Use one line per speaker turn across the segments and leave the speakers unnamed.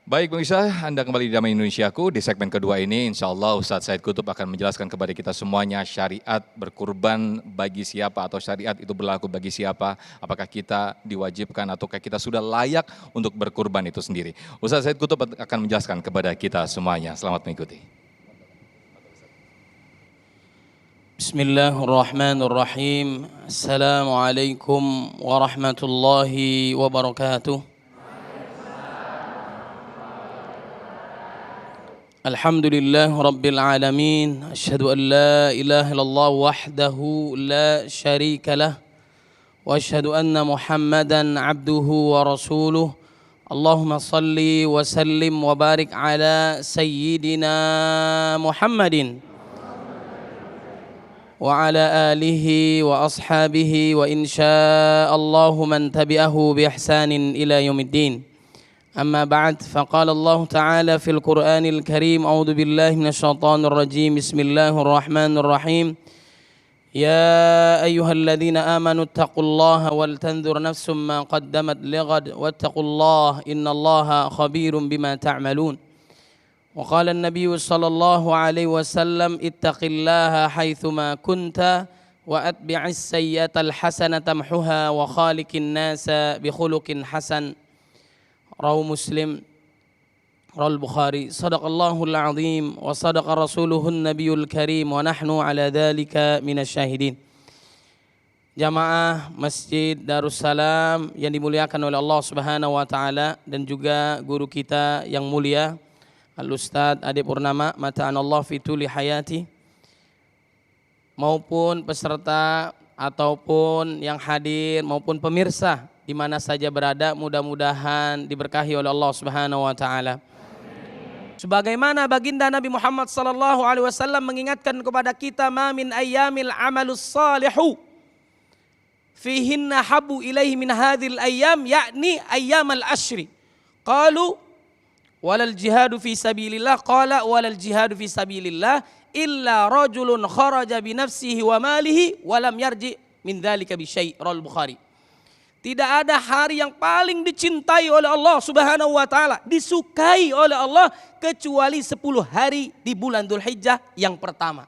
Baik pemirsa, Anda kembali di Damai Indonesiaku. Di segmen kedua ini insya Allah Ustadz Said Kutub akan menjelaskan kepada kita semuanya syariat berkurban bagi siapa atau syariat itu berlaku bagi siapa. Apakah kita diwajibkan ataukah kita sudah layak untuk berkurban itu sendiri. Ustadz Said Kutub akan menjelaskan kepada kita semuanya. Selamat mengikuti.
Bismillahirrahmanirrahim. Assalamualaikum warahmatullahi wabarakatuh. Alhamdulillah Rabbil Alamin. Asyhadu an la ilaha illallah wahdahu la syarika lah. Wa asyhadu anna Muhammadan abduhu wa rasuluh. Allahumma salli wa sallim wa barik ala sayyidina Muhammadin wa ala alihi wa ashabihi wa insyaallahu man tabi'ahu bi ihsanin ila yaumiddin. أما بعد فقال الله تعالى في القرآن الكريم أعوذ بالله من الشيطان الرجيم بسم الله الرحمن الرحيم يا أيها الذين آمنوا اتقوا الله ولتنظر نفس ما قدمت لغد واتقوا الله إن الله خبير بما تعملون وقال النبي صلى الله عليه وسلم اتق الله حيثما كنت وأتبع السيئة الحسنة تمحها وخالق الناس بخلق حسن Rawu Muslim, Rawal Bukhari. Sadaqallahul azim wa sadaqa rasuluhun nabiyul karim wa nahnu ala dhalika minasyahidin. Jamaah Masjid Darussalam yang dimuliakan oleh Allah Subhanahu wa taala dan juga guru kita yang mulia Al-Ustadz Ade Purnama mata'anallah fi tuli hayati, maupun peserta ataupun yang hadir maupun pemirsa di mana saja berada, mudah-mudahan diberkahi oleh Allah Subhanahu wa taala. Sebagaimana baginda Nabi Muhammad sallallahu alaihi wasallam mengingatkan kepada kita, ma min ayyamil amalus salihu fihinna habu ilaihi min hadhil ayyam, yakni ayyamal ashri. Qalu walal jihadu fi sabilillah, qala walal jihadu fi sabilillah illa rajulun kharaja bi nafsihi wa malihi wa lam yarji min dzalika bi syai'. Rawal Bukhari. Tidak ada hari yang paling dicintai oleh Allah Subhanahu wa taala, disukai oleh Allah kecuali 10 hari di bulan Dzulhijjah yang pertama.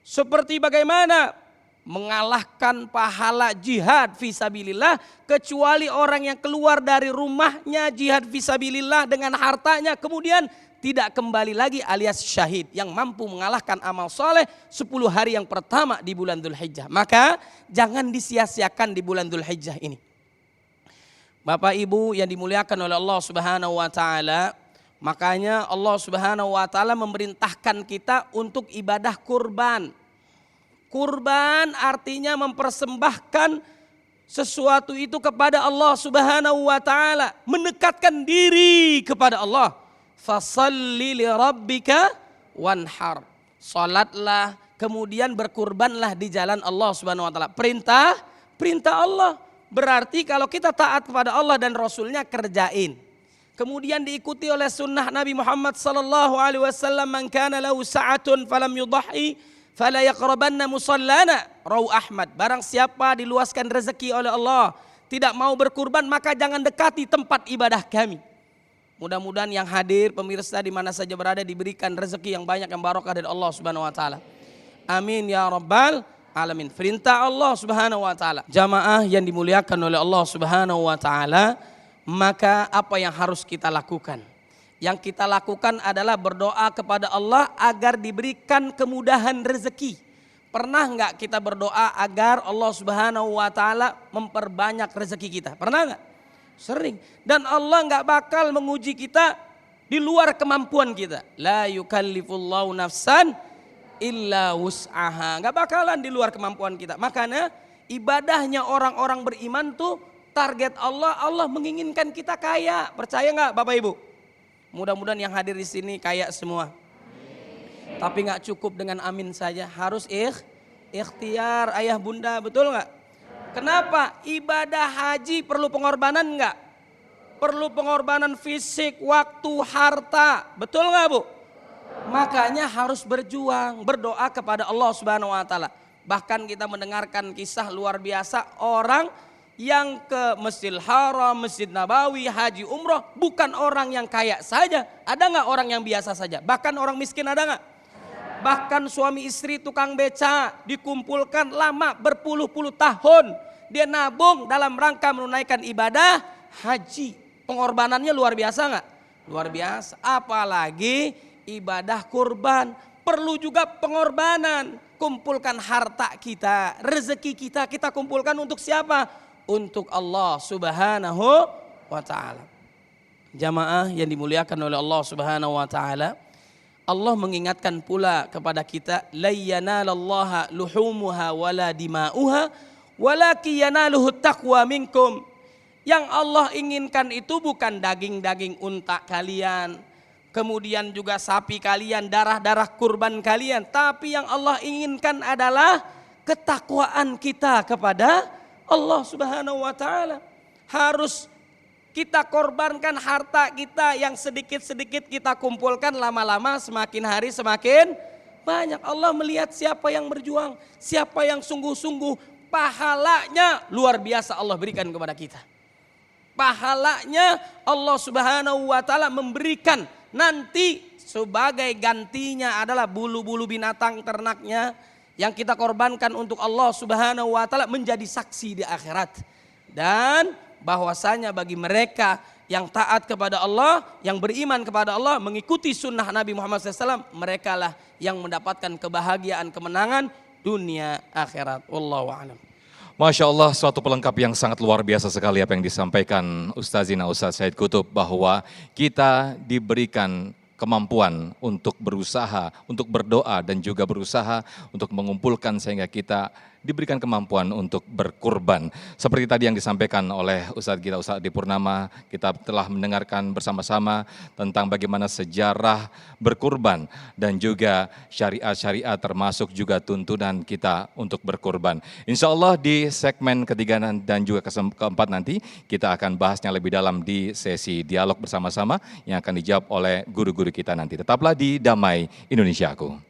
Seperti bagaimana mengalahkan pahala jihad fisabilillah, kecuali orang yang keluar dari rumahnya jihad fisabilillah dengan hartanya kemudian tidak kembali lagi alias syahid, yang mampu mengalahkan amal soleh 10 hari yang pertama di bulan Dzulhijjah. Maka jangan disia-siakan di bulan Dzulhijjah ini. Bapak Ibu yang dimuliakan oleh Allah Subhanahu wa taala, makanya Allah Subhanahu wa taala memerintahkan kita untuk ibadah kurban. Kurban artinya mempersembahkan sesuatu itu kepada Allah Subhanahu wa taala, mendekatkan diri kepada Allah. Fasalli li rabbika wanhar. Salatlah, kemudian berkurbanlah di jalan Allah Subhanahu wa taala. Perintah Allah. Berarti kalau kita taat kepada Allah dan Rasulnya, kerjain. Kemudian diikuti oleh sunnah Nabi Muhammad sallallahu alaihi wasallam, man kana lahu sa'atun falam yudhi fala yaqrabanna musallana. Rawu Ahmad. Barang siapa diluaskan rezeki oleh Allah tidak mau berkurban, maka jangan dekati tempat ibadah kami. Mudah-mudahan yang hadir, pemirsa di mana saja berada, diberikan rezeki yang banyak, yang barokah dari Allah Subhanahu wa taala. Amin ya rabbal alamin. Perintah Allah Subhanahu wa taala. Jamaah yang dimuliakan oleh Allah Subhanahu wa taala, maka apa yang harus kita lakukan? Yang kita lakukan adalah berdoa kepada Allah agar diberikan kemudahan rezeki. Pernah enggak kita berdoa agar Allah Subhanahu wa taala memperbanyak rezeki kita? Pernah enggak? Sering. Dan Allah nggak bakal menguji kita di luar kemampuan kita. La yukallifullahu nafsan illa wus'aha. Nggak bakalan di luar kemampuan kita. Makanya ibadahnya orang-orang beriman tuh target Allah menginginkan kita kaya. Percaya nggak Bapak Ibu? Mudah-mudahan yang hadir di sini kaya semua. Amin. Tapi nggak cukup dengan amin saja. Harus ikhtiar ayah bunda, betul nggak? Kenapa? Ibadah haji perlu pengorbanan enggak? Perlu pengorbanan fisik, waktu, harta. Betul enggak Bu? Makanya harus berjuang, berdoa kepada Allah Subhanahu wa taala. Bahkan kita mendengarkan kisah luar biasa orang yang ke Masjidil Haram, Masjid Nabawi, haji umroh bukan orang yang kaya saja. Ada nggak orang yang biasa saja? Bahkan orang miskin ada nggak? Bahkan suami istri tukang beca dikumpulkan lama berpuluh-puluh tahun. Dia nabung dalam rangka menunaikan ibadah haji. Pengorbanannya luar biasa nggak? Luar biasa. Apalagi ibadah kurban. Perlu juga pengorbanan. Kumpulkan harta kita, rezeki kita, kita kumpulkan untuk siapa? Untuk Allah Subhanahu wa ta'ala. Jamaah yang dimuliakan oleh Allah Subhanahu wa ta'ala, Allah mengingatkan pula kepada kita, la yanalallaha luhumuha wala dima'uha walakin yanaluhu taqwa minkum. Yang Allah inginkan itu bukan daging-daging unta kalian, kemudian juga sapi kalian, darah-darah kurban kalian, tapi yang Allah inginkan adalah ketakwaan kita kepada Allah Subhanahu wa ta'ala. Harus kita korbankan harta kita yang sedikit-sedikit kita kumpulkan, lama-lama semakin hari semakin banyak. Allah melihat siapa yang berjuang, siapa yang sungguh-sungguh, pahalanya luar biasa Allah berikan kepada kita. Pahalanya Allah Subhanahu wa ta'ala memberikan, nanti sebagai gantinya adalah bulu-bulu binatang ternaknya yang kita korbankan untuk Allah Subhanahu wa ta'ala menjadi saksi di akhirat. Dan bahwasanya bagi mereka yang taat kepada Allah, yang beriman kepada Allah, mengikuti sunnah Nabi Muhammad SAW, mereka lah yang mendapatkan kebahagiaan, kemenangan dunia akhirat. Wallahu a'lam.
Masya Allah, suatu pelengkap yang sangat luar biasa sekali apa yang disampaikan Ustazina Ustaz Said Qutub, bahwa kita diberikan kemampuan untuk berusaha, untuk berdoa dan juga berusaha untuk mengumpulkan sehingga kita diberikan kemampuan untuk berkurban. Seperti tadi yang disampaikan oleh Ustadz kita, Ustadz Adi Purnama, kita telah mendengarkan bersama-sama tentang bagaimana sejarah berkurban dan juga syariat-syariat termasuk juga tuntunan kita untuk berkurban. Insya Allah di segmen ketiga dan juga keempat nanti kita akan bahasnya lebih dalam di sesi dialog bersama-sama yang akan dijawab oleh guru-guru kita nanti. Tetaplah di Damai Indonesiaku.